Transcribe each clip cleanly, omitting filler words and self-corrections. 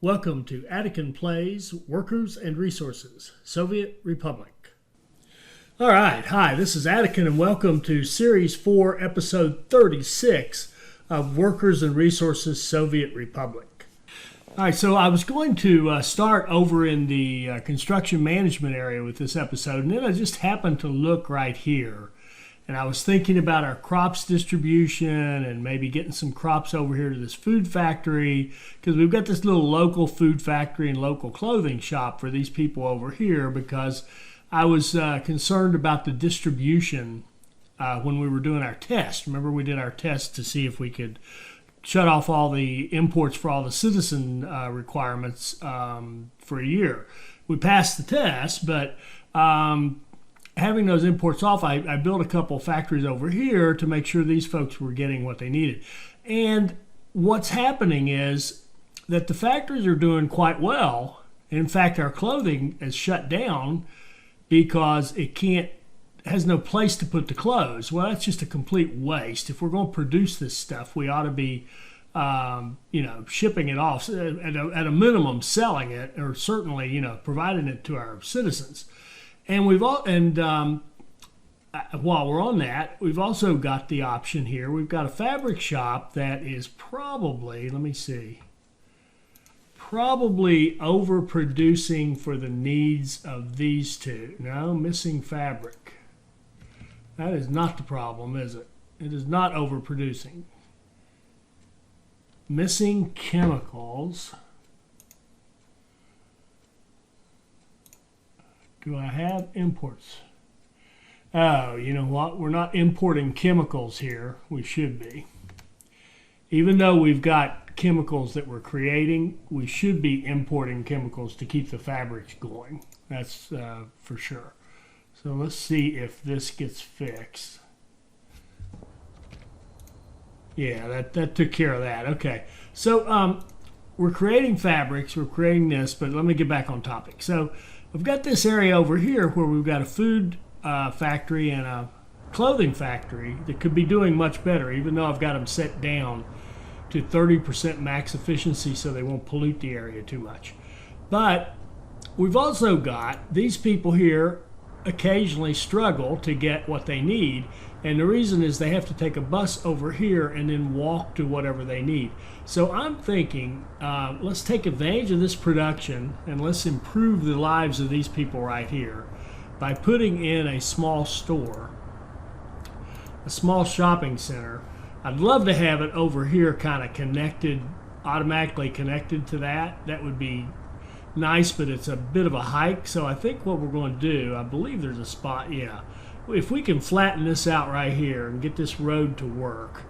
Welcome to Attican Plays Workers and Resources, Soviet Republic. All right, hi, this is Attican and welcome to Series 4, Episode 36 of Workers and Resources, Soviet Republic. All right, so I was going to start over in the construction management area with this episode, and then I just happened to look right here. And I was thinking about our crops distribution and maybe getting some crops over here to this food factory, because we've got this little local food factory and local clothing shop for these people over here, because I was concerned about the distribution when we were doing our test. Remember, we did our test to see if we could shut off all the imports for all the citizen requirements for a year. We passed the test, but having those imports off, I built a couple factories over here to make sure these folks were getting what they needed. And what's happening is that the factories are doing quite well. In fact, our clothing is shut down because it has no place to put the clothes. Well, that's just a complete waste. If we're going to produce this stuff, we ought to be shipping it off, at a minimum selling it, or certainly, providing it to our citizens. And while we're on that, we've also got the option here. We've got a fabric shop that is probably overproducing for the needs of these two. No, missing fabric. That is not the problem, is it? It is not overproducing. Missing chemicals. Do I have imports? Oh, you know what? We're not importing chemicals here. We should be. Even though we've got chemicals that we're creating, we should be importing chemicals to keep the fabrics going. That's for sure. So let's see if this gets fixed. Yeah, that took care of that. Okay. So we're creating fabrics. We're creating this, but let me get back on topic. So we've got this area over here where we've got a food factory and a clothing factory that could be doing much better, even though I've got them set down to 30% max efficiency so they won't pollute the area too much. But we've also got these people here occasionally struggle to get what they need, and the reason is they have to take a bus over here and then walk to whatever they need. So I'm thinking, let's take advantage of this production and let's improve the lives of these people right here by putting in a small store, a small shopping center. I'd love to have it over here kind of connected, automatically connected to that. That would be nice, but it's a bit of a hike. So I think what we're going to do, I believe there's a spot, yeah. If we can flatten this out right here and get this road to work,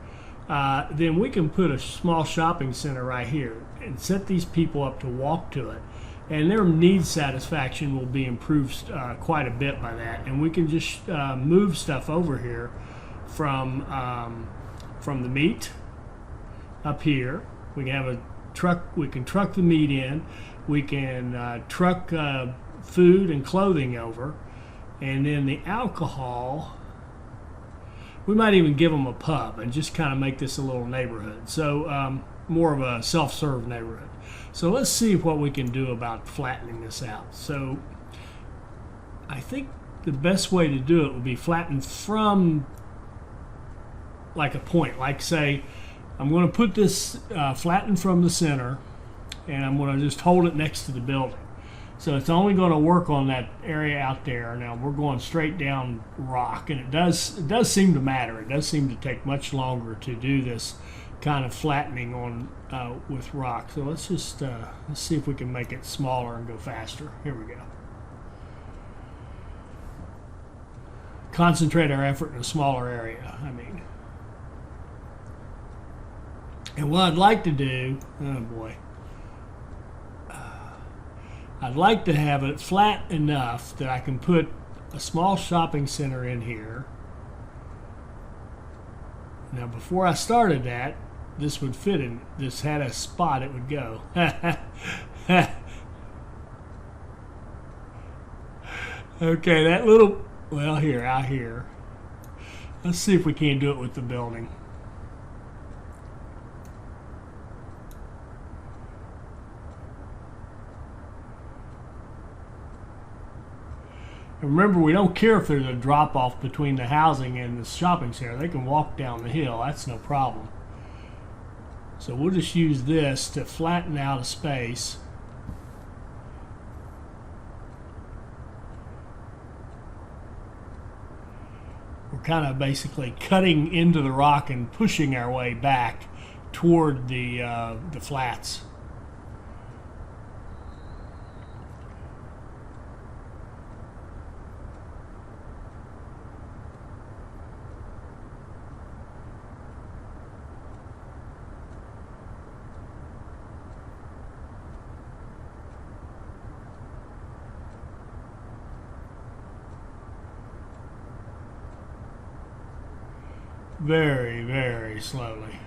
then we can put a small shopping center right here and set these people up to walk to it. And their need satisfaction will be improved quite a bit by that. And we can just move stuff over here from the meat up here. We can have a truck, we can truck the meat in. We can truck food and clothing over. And then the alcohol, we might even give them a pub and just kind of make this a little neighborhood. So more of a self-serve neighborhood. So let's see what we can do about flattening this out. So I think the best way to do it would be flattened from like a point. Like say, I'm going to put this flattened from the center, and I'm going to just hold it next to the building. So it's only going to work on that area out there. Now we're going straight down rock, and it does seem to matter. It does seem to take much longer to do this kind of flattening on with rock. So let's just let's see if we can make it smaller and go faster. Here we go. Concentrate our effort in a smaller area. And what I'd like to do, oh boy. I'd like to have it flat enough that I can put a small shopping center in here. Now, before I started that, this would fit in. This had a spot it would go. Okay, that little, well, here, out here. Let's see if we can do it with the building. And remember, we don't care if there's a drop off between the housing and the shopping center. They can walk down the hill. That's no problem. So we'll just use this to flatten out a space. We're kind of basically cutting into the rock and pushing our way back toward the flats. Very, very slowly.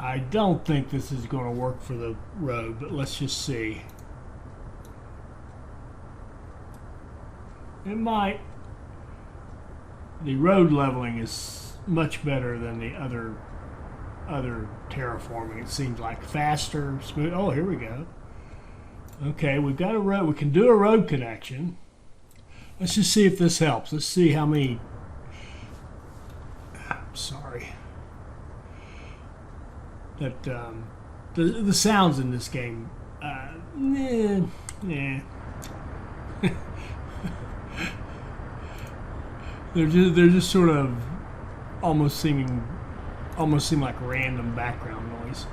I don't think this is going to work for the road, but let's just see. It might. The road leveling is much better than the other terraforming. It seems like faster, smooth. Oh, here we go. Okay, we've got a road. We can do a road connection. Let's just see if this helps. Let's see how many. Sorry. That the sounds in this game, nah. they're just sort of almost seem like random background noise.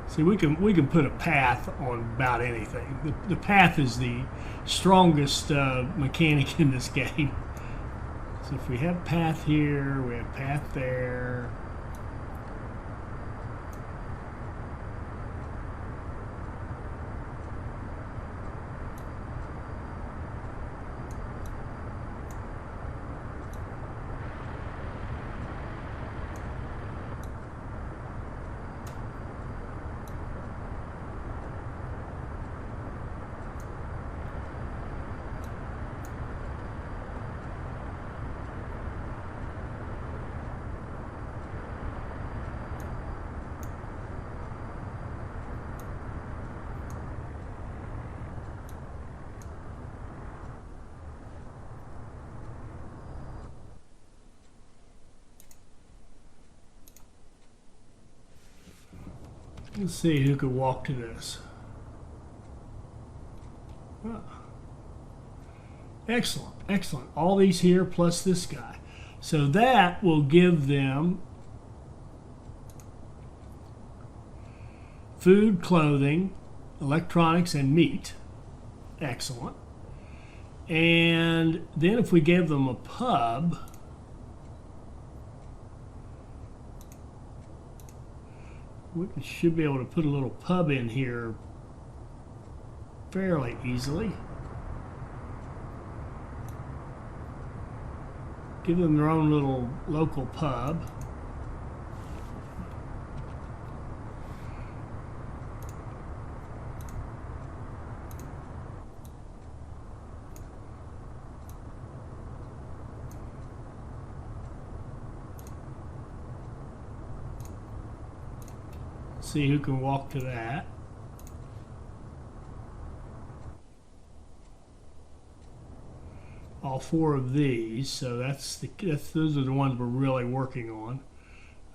See, we can put a path on about anything. The path is the strongest mechanic in this game. So if we have path here, we have path there. Let's see who could walk to this. Oh. Excellent, excellent. All these here plus this guy. So that will give them food, clothing, electronics, and meat. Excellent. And then if we gave them a pub, we should be able to put a little pub in here fairly easily. Give them their own little local pub. See who can walk to that. All four of these, so those are the ones we're really working on.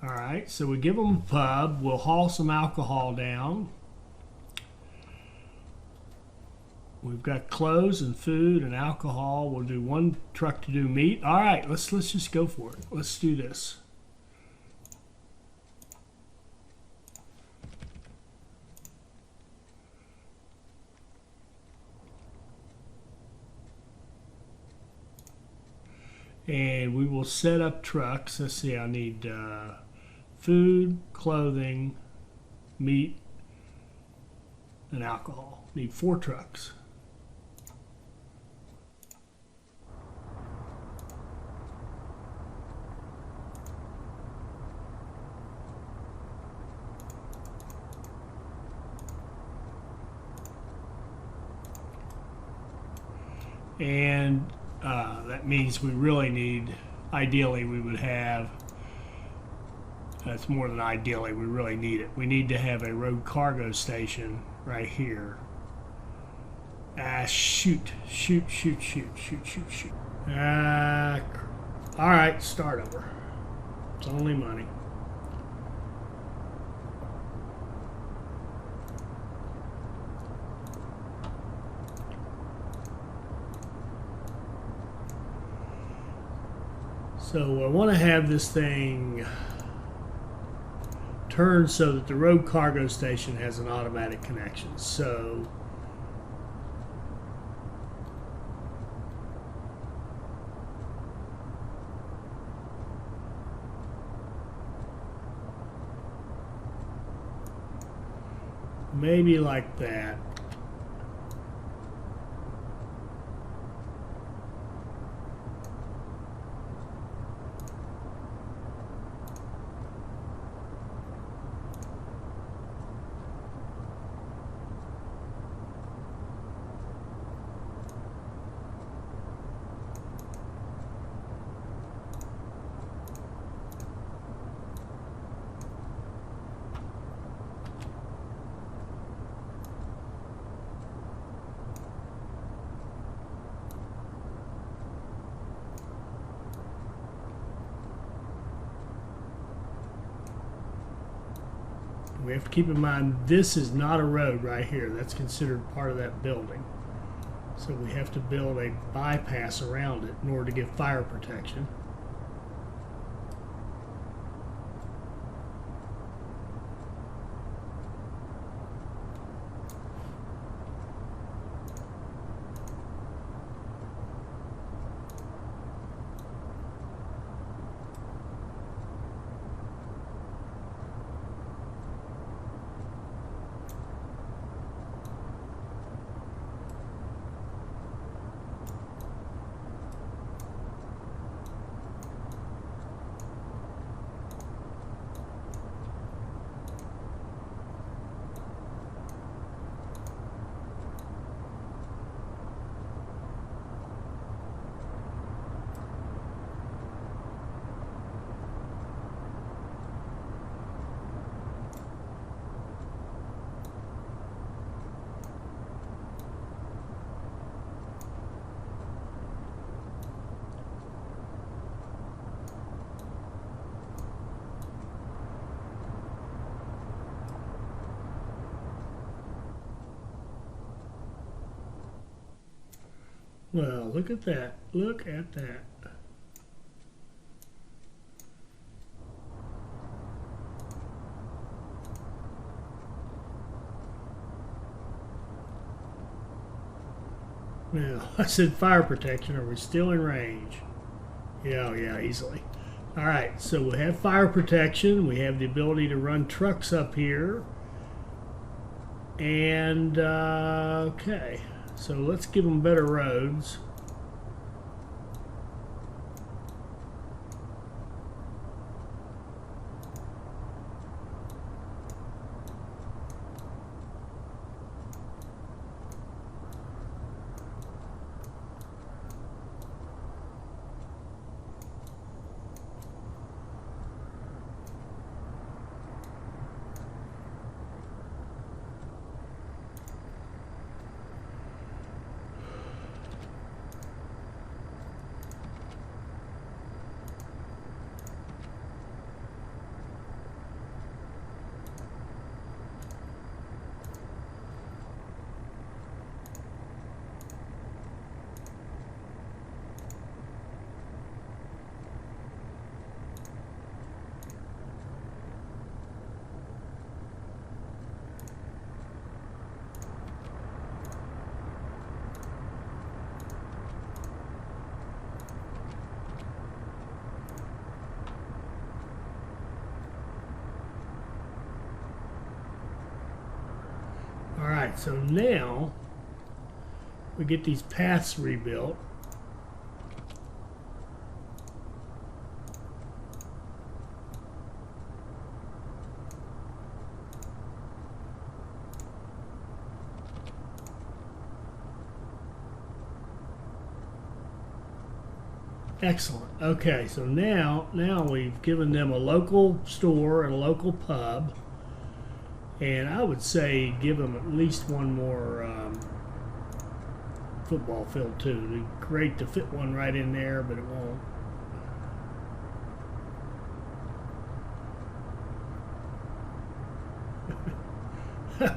All right, so we give them a pub. We'll haul some alcohol down. We've got clothes and food and alcohol. We'll do one truck to do meat. All right, let's just go for it. Let's do this. And we will set up trucks. Let's see, I need food, clothing, meat, and alcohol. Need 4 trucks. And that means we really need, ideally we would have, that's more than ideally, we really need it. We need to have a road cargo station right here. Shoot. All right, start over. It's only money. So I want to have this thing turned so that the road cargo station has an automatic connection. So maybe like that. We have to keep in mind this is not a road right here. That's considered part of that building. So we have to build a bypass around it in order to give fire protection. Well, look at that. Look at that. Now, I said fire protection. Are we still in range? Yeah, easily. All right, so we have fire protection. We have the ability to run trucks up here. And, okay. So let's give them better roads. All right, so now we get these paths rebuilt. Excellent. Okay, so now we've given them a local store and a local pub, and I would say give them at least one more football field too. It'd be great to fit one right in there, but it won't.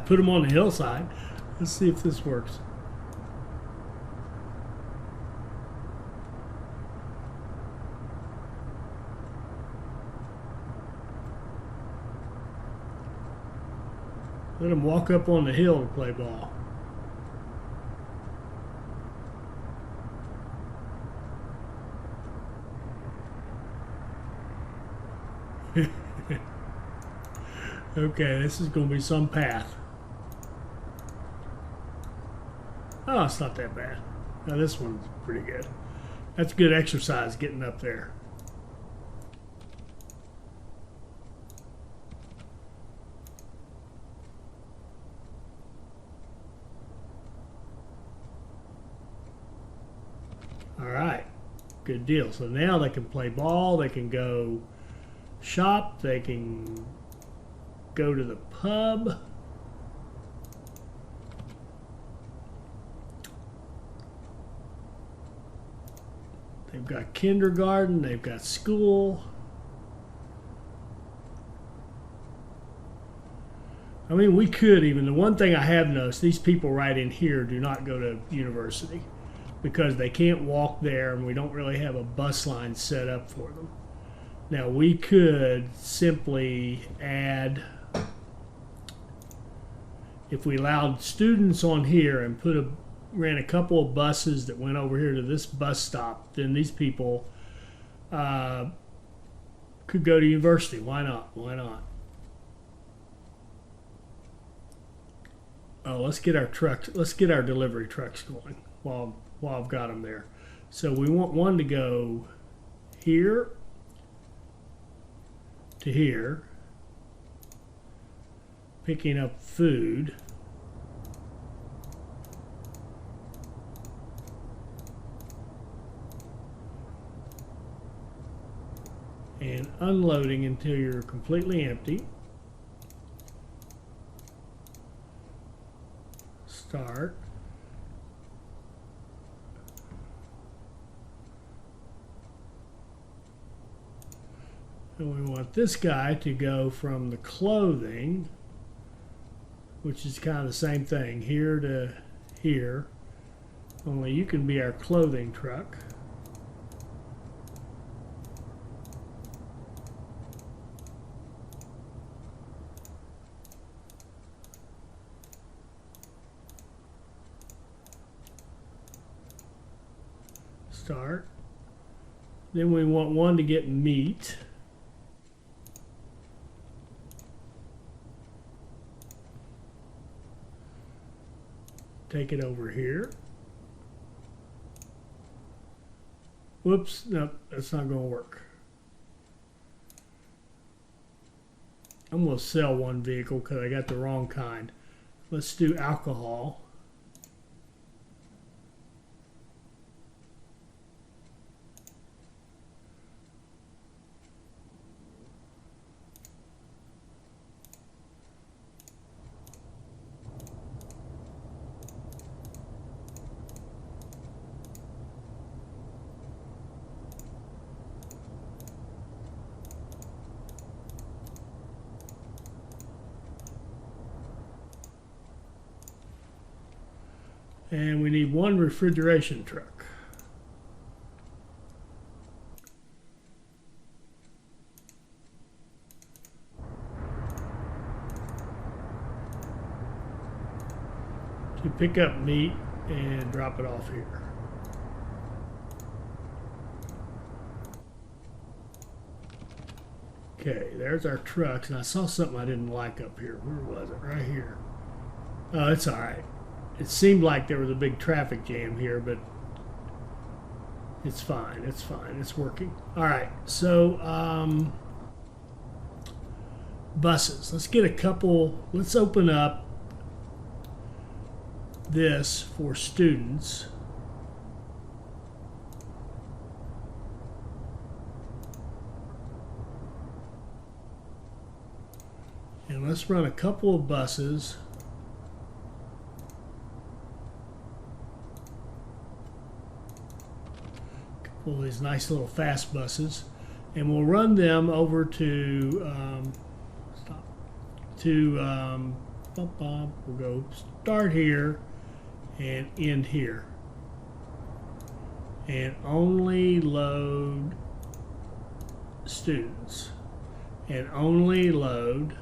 Put them on the hillside. Let's see if this works. Let them walk up on the hill to play ball. Okay, this is going to be some path. Oh, it's not that bad. Now this one's pretty good. That's good exercise getting up there. All right, good deal. So now they can play ball, they can go shop, they can go to the pub. They've got kindergarten, they've got school. I mean, we could even, the one thing I have noticed, these people right in here do not go to university because they can't walk there and we don't really have a bus line set up for them. Now we could simply add, if we allowed students on here and ran a couple of buses that went over here to this bus stop, then these people could go to university. Why not? Why not? Oh, let's get our trucks. Let's get our delivery trucks going while I've got them there. So we want one to go here to here, picking up food. And unloading until you're completely empty. Start. And we want this guy to go from the clothing, which is kind of the same thing, here to here, only you can be our clothing truck. Start. Then we want one to get meat. Take it over here. Whoops, no, that's not going to work. I'm going to sell one vehicle because I got the wrong kind. Let's do alcohol. And we need one refrigeration truck. To pick up meat and drop it off here. Okay, there's our trucks. And I saw something I didn't like up here. Where was it? Right here. Oh, it's all right. It seemed like there was a big traffic jam here, but it's fine. It's fine. It's working. All right. So buses. Let's get a couple. Let's open up this for students. let's run a couple of buses. A couple of these nice little fast buses. And we'll run them over to, we'll go start here and end here. And only load students. And only load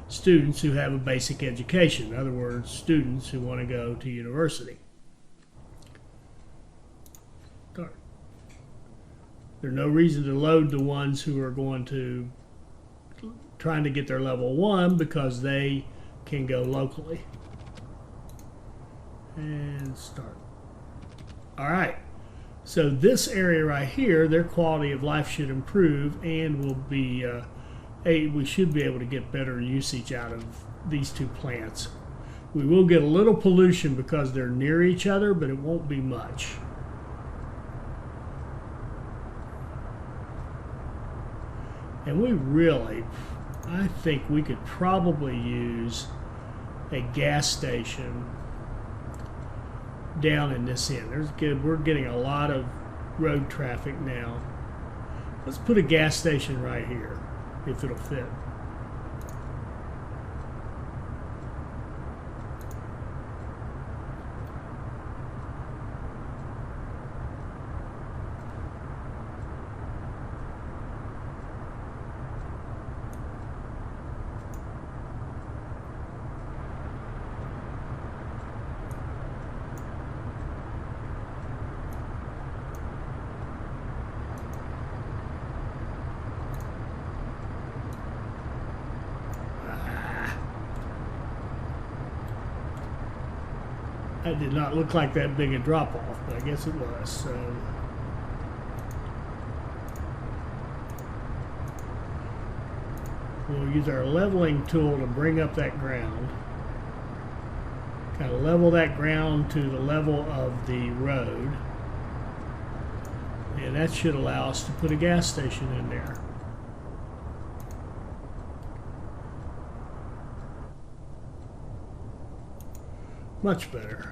students who have a basic education. In other words, students who want to go to university. Start. There's no reason to load the ones who are trying to get their level 1 because they can go locally. And start. All right. So this area right here, their quality of life should improve, and will be we should be able to get better usage out of these two plants. We will get a little pollution because they're near each other, but it won't be much. And we really, I think we could probably use a gas station down in this end. We're getting a lot of road traffic now. Let's put a gas station right here, if it'll fit. That did not look like that big a drop-off, but I guess it was. So we'll use our leveling tool to bring up that ground. Kind of level that ground to the level of the road. And that should allow us to put a gas station in there. Much better.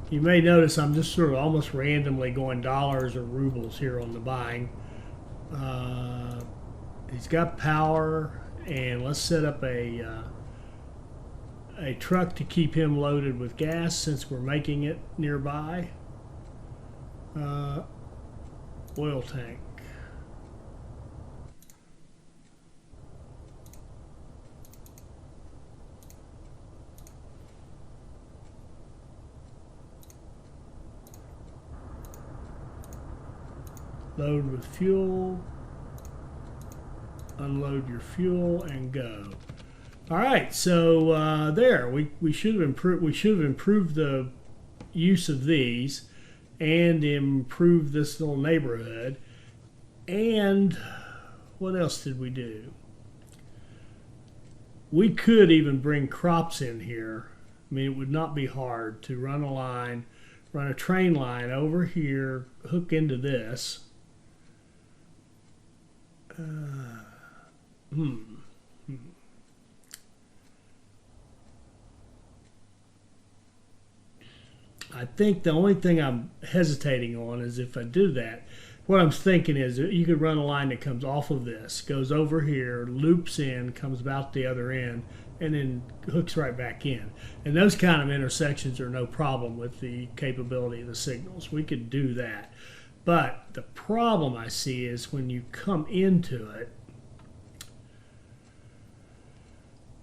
You may notice I'm just sort of almost randomly going dollars or rubles here on the buying. He's got power, and let's set up a truck to keep him loaded with gas since we're making it nearby. Oil tank. Load with fuel, unload your fuel, and go. All right, so there we should have improved the use of these, and improved this little neighborhood. And what else did we do? We could even bring crops in here. I mean, it would not be hard to run a line, run a train line over here, hook into this. I think the only thing I'm hesitating on is if I do that, what I'm thinking is you could run a line that comes off of this, goes over here, loops in, comes about the other end, and then hooks right back in. And those kind of intersections are no problem with the capability of the signals. We could do that. But the problem I see is when you come into it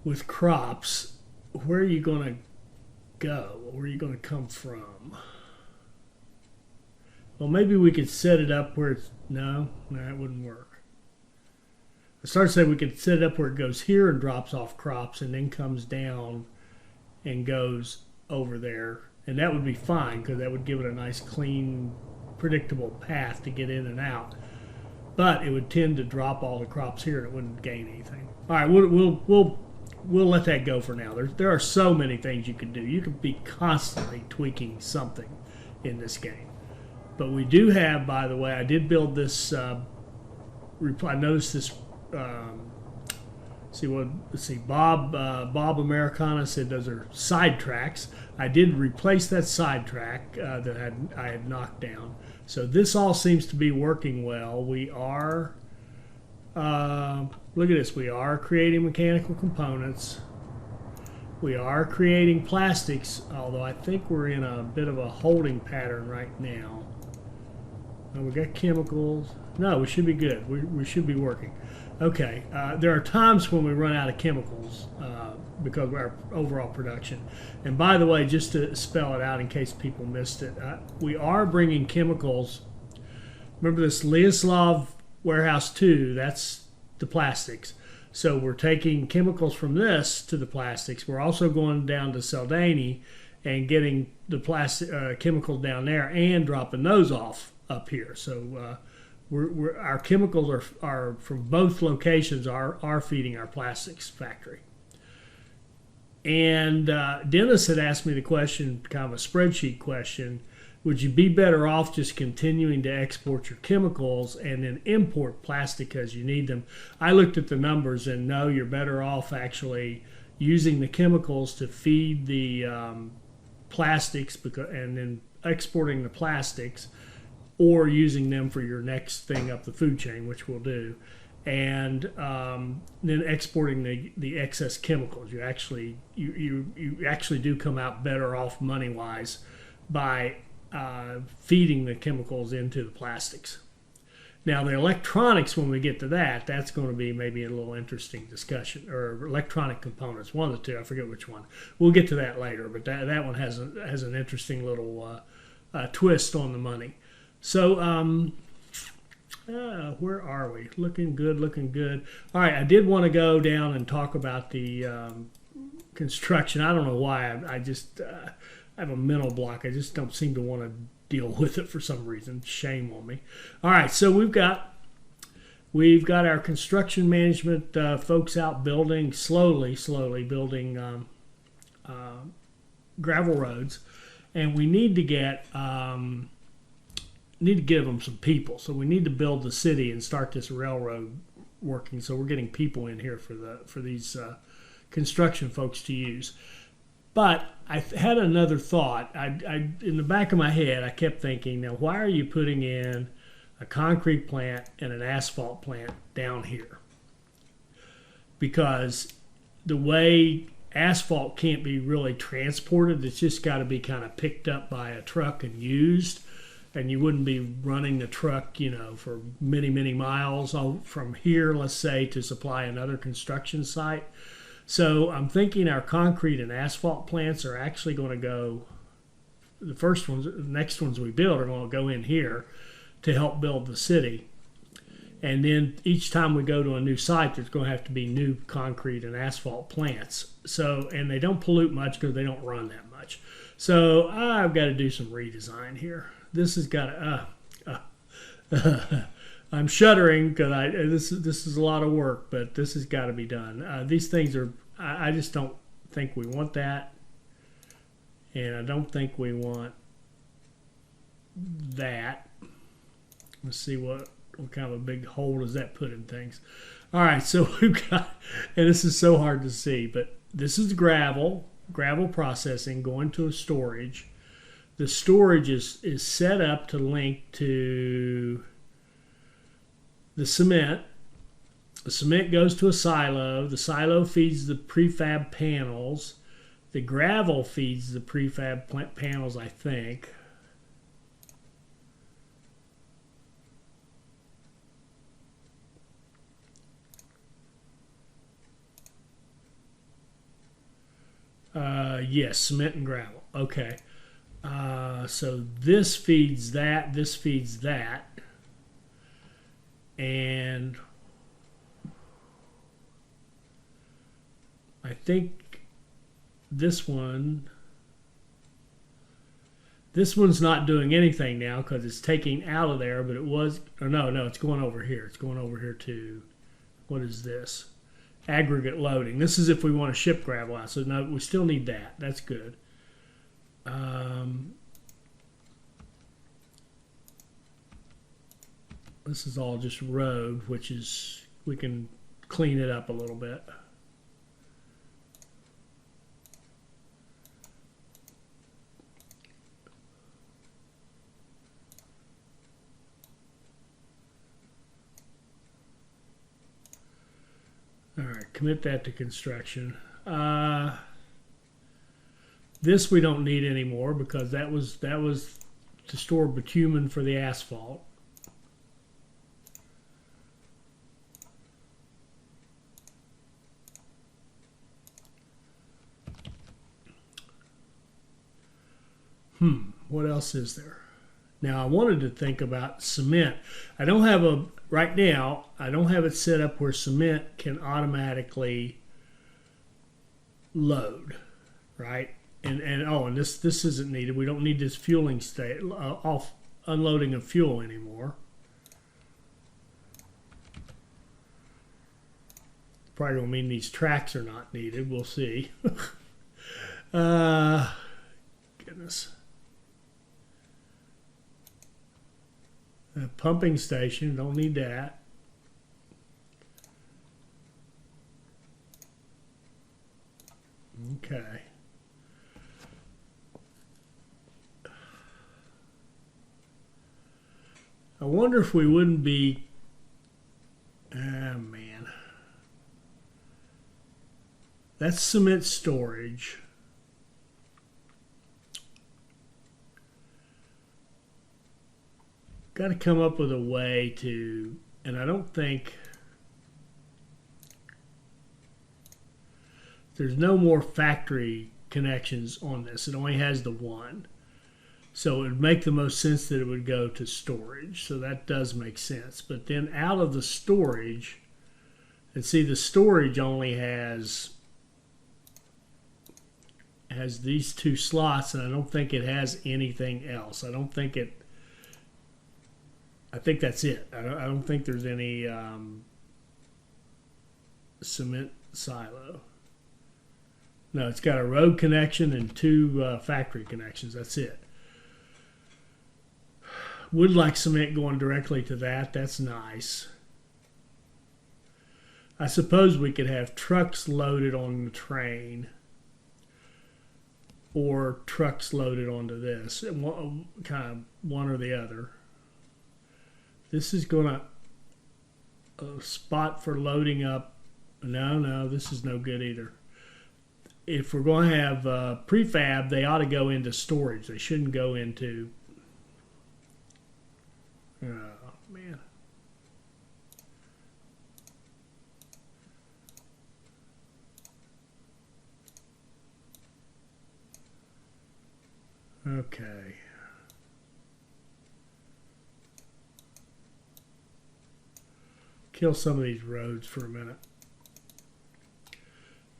with crops, where are you going to go? Where are you going to come from? Well, maybe we could set it up where it's... No, that wouldn't work. I started to say we could set it up where it goes here and drops off crops and then comes down and goes over there. And that would be fine because that would give it a nice, clean, predictable path to get in and out. But it would tend to drop all the crops here and it wouldn't gain anything. All right, we'll let that go for now. There are so many things you can do. You could be constantly tweaking something in this game. But we do have, by the way, I did build this. I noticed this. Let's see. Bob Americana said those are side tracks. I did replace that side track that I had knocked down. So this all seems to be working well. We are. Look at this. We are creating mechanical components. We are creating plastics, although I think we're in a bit of a holding pattern right now. We got chemicals. No, we should be good. We should be working. Okay. There are times when we run out of chemicals because of our overall production. And by the way, just to spell it out in case people missed it, we are bringing chemicals. Remember this Lyaslav Warehouse 2, that's the plastics. So we're taking chemicals from this to the plastics. We're also going down to Seldany and getting the plastic chemicals down there and dropping those off up here. So our chemicals are from both locations are feeding our plastics factory. And Dennis had asked me the question, kind of a spreadsheet question, would you be better off just continuing to export your chemicals and then import plastic as you need them? I looked at the numbers and no, you're better off actually using the chemicals to feed the plastics and then exporting the plastics, or using them for your next thing up the food chain, which we'll do, and then exporting the excess chemicals. You actually do come out better off money-wise by feeding the chemicals into the plastics. Now the electronics, when we get to that, that's going to be maybe a little interesting discussion, or electronic components, one of the two, I forget which one. We'll get to that later, but that one has an interesting little twist on the money. So where are we? Looking good, looking good. All right, I did want to go down and talk about the construction. I don't know why. I just I have a mental block. I just don't seem to want to deal with it for some reason. Shame on me. All right, so we've got our construction management folks out building slowly building gravel roads, and we need to give them some people. So we need to build the city and start this railroad working. So we're getting people in here for these construction folks to use. But I had another thought. I in the back of my head, I kept thinking, now why are you putting in a concrete plant and an asphalt plant down here? Because the way asphalt can't be really transported, it's just got to be kind of picked up by a truck and used. And you wouldn't be running the truck, for many, many miles from here, let's say, to supply another construction site. So I'm thinking our concrete and asphalt plants are actually going to go, the next ones we build are going to go in here to help build the city. And then each time we go to a new site, there's going to have to be new concrete and asphalt plants. So, and they don't pollute much because they don't run that much. So I've got to do some redesign here. This has got to, I'm shuddering because this is a lot of work, but this has got to be done. These things are, I just don't think we want that. And I don't think we want that. Let's see what kind of a big hole does that put in things. All right, so we've got, and this is so hard to see, but this is gravel processing going to a storage. The storage is set up to link to the cement. The cement goes to a silo. The silo feeds the prefab panels. The gravel feeds the prefab panels, I think. Yes, cement and gravel. Okay. So this feeds that, this feeds that, and I think this one's not doing anything now because it's taking out of there, but it was, or no, it's going over here. It's going over here to, what is this? Aggregate loading. This is if we want to ship gravel out. So no, we still need that. That's good. This is all just road, which is, we can clean it up a little bit. All right, commit that to construction. This we don't need anymore because that was to store bitumen for the asphalt. What else is there? Now I wanted to think about cement. I don't have a, right now, I don't have it set up where cement can automatically load, right? And this isn't needed. We don't need this fueling state off unloading of fuel anymore. Probably gonna mean these tracks are not needed. We'll see. Goodness. A pumping station, don't need that. Okay. I wonder if we wouldn't be, man. That's cement storage. Got to come up with a way to, and I don't think, there's no more factory connections on this. It only has the one. So it would make the most sense that it would go to storage. So that does make sense. But then out of the storage, and see the storage only has these two slots, and I don't think it has anything else. I don't think it, I think that's it. I don't think there's any cement silo. No, it's got a road connection and two factory connections. That's it. Would like cement going directly to that. That's nice. I suppose we could have trucks loaded on the train or trucks loaded onto this. Kind of one or the other. This is going to a spot for loading up. No, this is no good either. If we're going to have prefab, they ought to go into storage. They shouldn't go into. Oh, man. Okay. Kill some of these roads for a minute.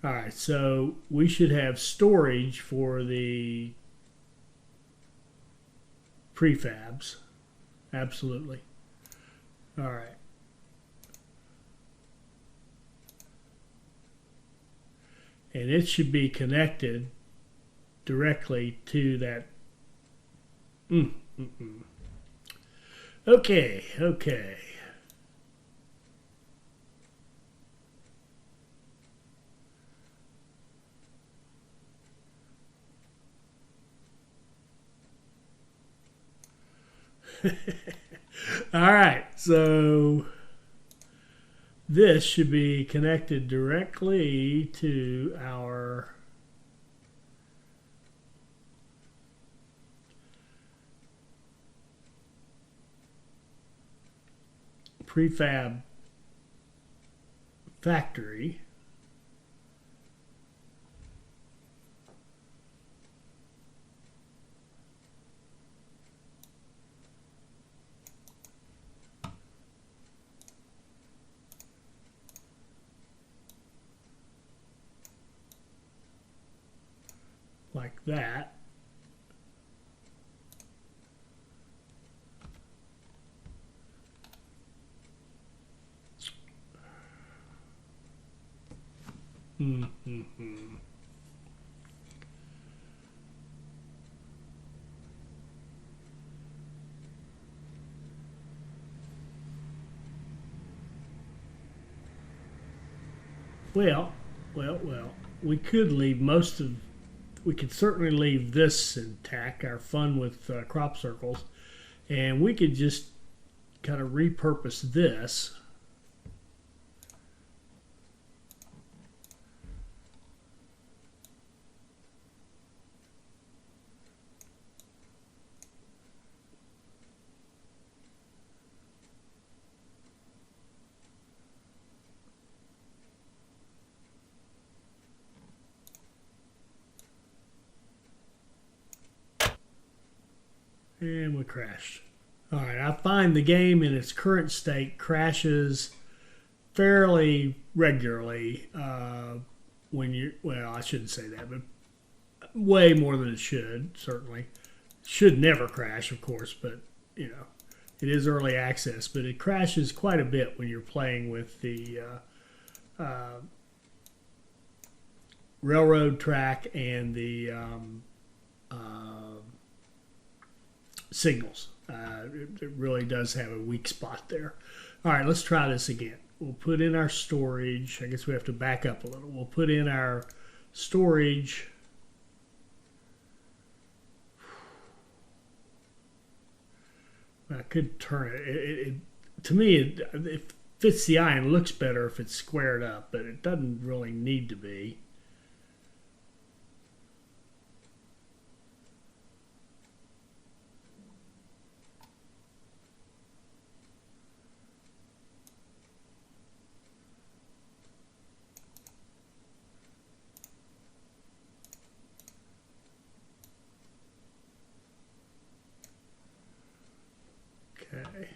All right, so we should have storage for the prefabs. Absolutely. All right. And it should be connected directly to that. Okay. All right, so this should be connected directly to our prefab factory. Like that. Well, well. We could leave most of. We could certainly leave this intact. Our fun with crop circles, and we could just kind of repurpose this. And we crashed. All right, I find the game in its current state crashes fairly regularly when you, well, I shouldn't say that, but way more than it should, certainly. Should never crash, of course, but, you know, it is early access, but it crashes quite a bit when you're playing with the railroad track and the signals. It really does have a weak spot there. All right, let's try this again. We'll put in our storage. I guess we have to back up a little. We'll put in our storage. I could turn it. To me, it fits the eye and looks better if it's squared up, but it doesn't really need to be. Okay.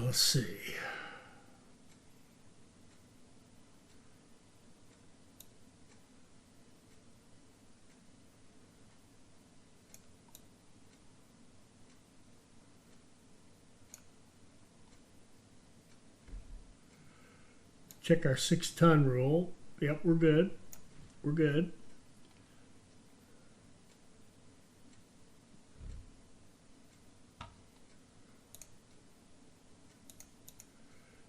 Let's see. Check our 6-ton rule. Yep, we're good. We're good.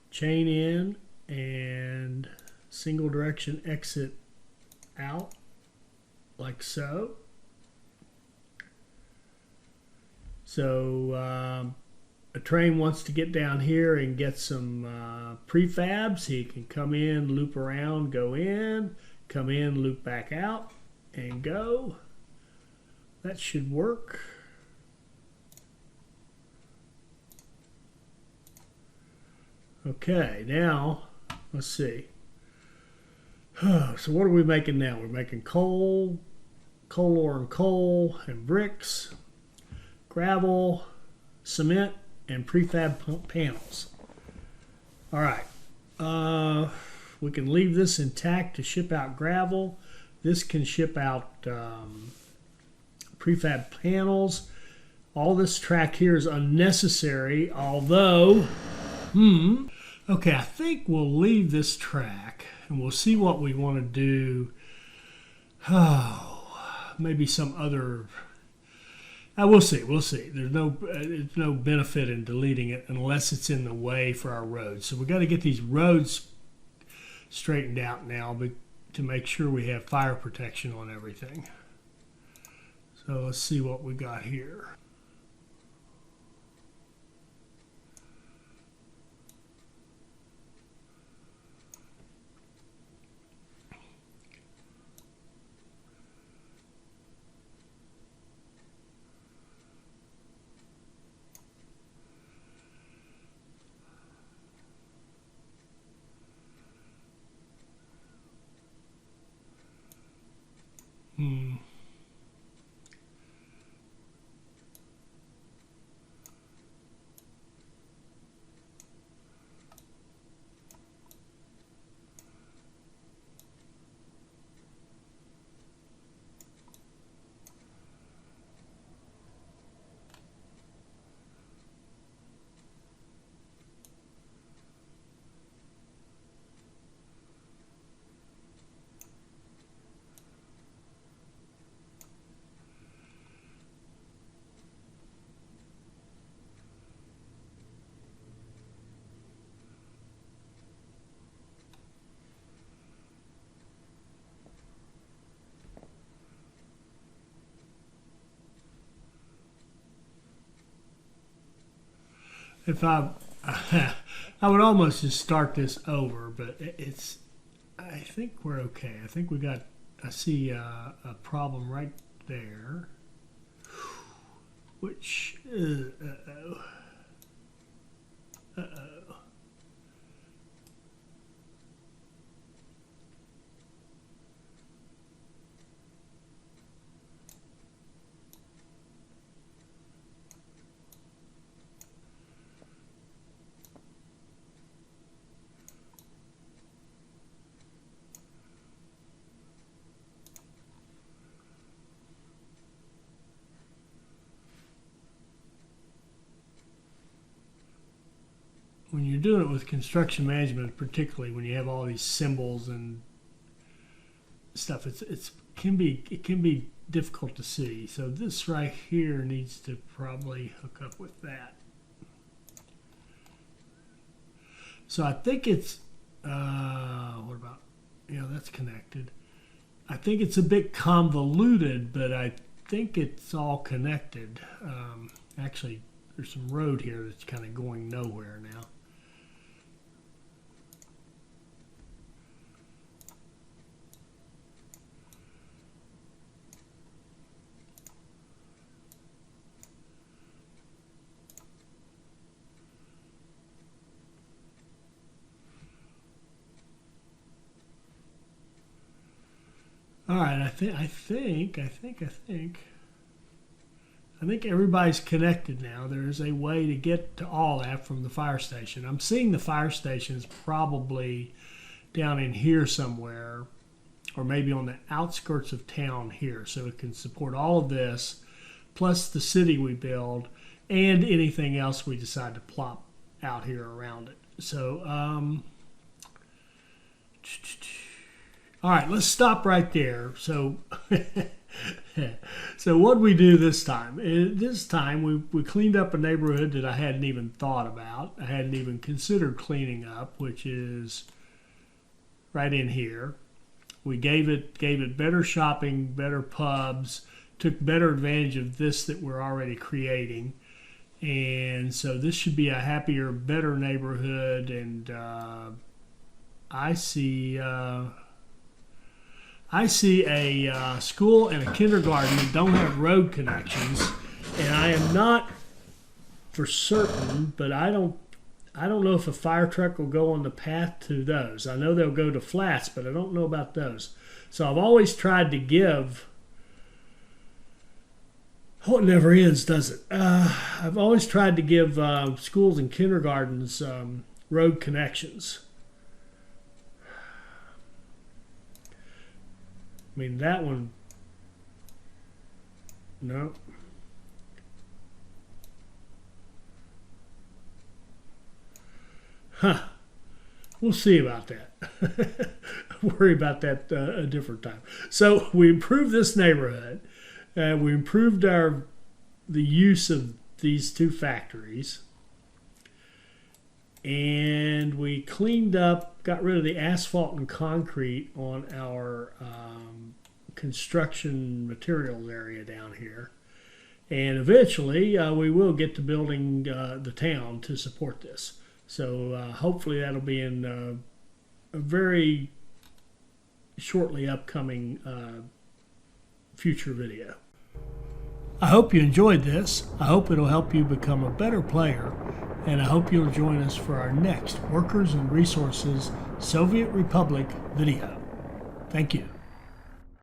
Chain in and single direction exit out like so. So a train wants to get down here and get some prefabs. He can come in, loop around, go in, come in, loop back out, and go. That should work. Okay, now let's see. So what are we making now? We're making coal, coal ore and coal, and bricks, gravel, cement, and prefab panels. All right. We can leave this intact to ship out gravel. This can ship out prefab panels. All this track here is unnecessary, although, okay, I think we'll leave this track and we'll see what we want to do. Oh, maybe some other. We'll see. We'll see. There's no benefit in deleting it unless it's in the way for our roads. So we got to get these roads straightened out now to make sure we have fire protection on everything. So let's see what we got here. Hmm. If I, I would almost just start this over, but it's. I think we're okay. I think we got. I see a problem right there, which. Uh-oh. Uh-oh. When you're doing it with construction management, particularly when you have all these symbols and stuff, it can be difficult to see. So this right here needs to probably hook up with that. So I think it's what about, that's connected. I think it's a bit convoluted, but I think it's all connected. Actually, there's some road here that's kind of going nowhere now. All right, I think everybody's connected now. There is a way to get to all that from the fire station. I'm seeing the fire stations probably down in here somewhere, or maybe on the outskirts of town here, so it can support all of this, plus the city we build, and anything else we decide to plop out here around it. So, all right, let's stop right there. So, so what we do this time? This time we cleaned up a neighborhood that I hadn't even thought about. I hadn't even considered cleaning up, which is right in here. We gave it better shopping, better pubs, took better advantage of this that we're already creating. And so this should be a happier, better neighborhood. And I see a school and a kindergarten that don't have road connections, and I am not for certain, but I don't know if a fire truck will go on the path to those. I know they'll go to flats, but I don't know about those. So I've always tried to give. Oh, it never ends, does it? I've always tried to give schools and kindergartens road connections. I mean, that one, no. Huh. We'll see about that. Worry about that a different time. So we improved this neighborhood. We improved the use of these two factories. And we cleaned up, got rid of the asphalt and concrete on our construction materials area down here. And eventually we will get to building the town to support this. So hopefully that'll be in a very shortly upcoming future video. I hope you enjoyed this. I hope it'll help you become a better player, and I hope you'll join us for our next Workers and Resources Soviet Republic video. Thank you.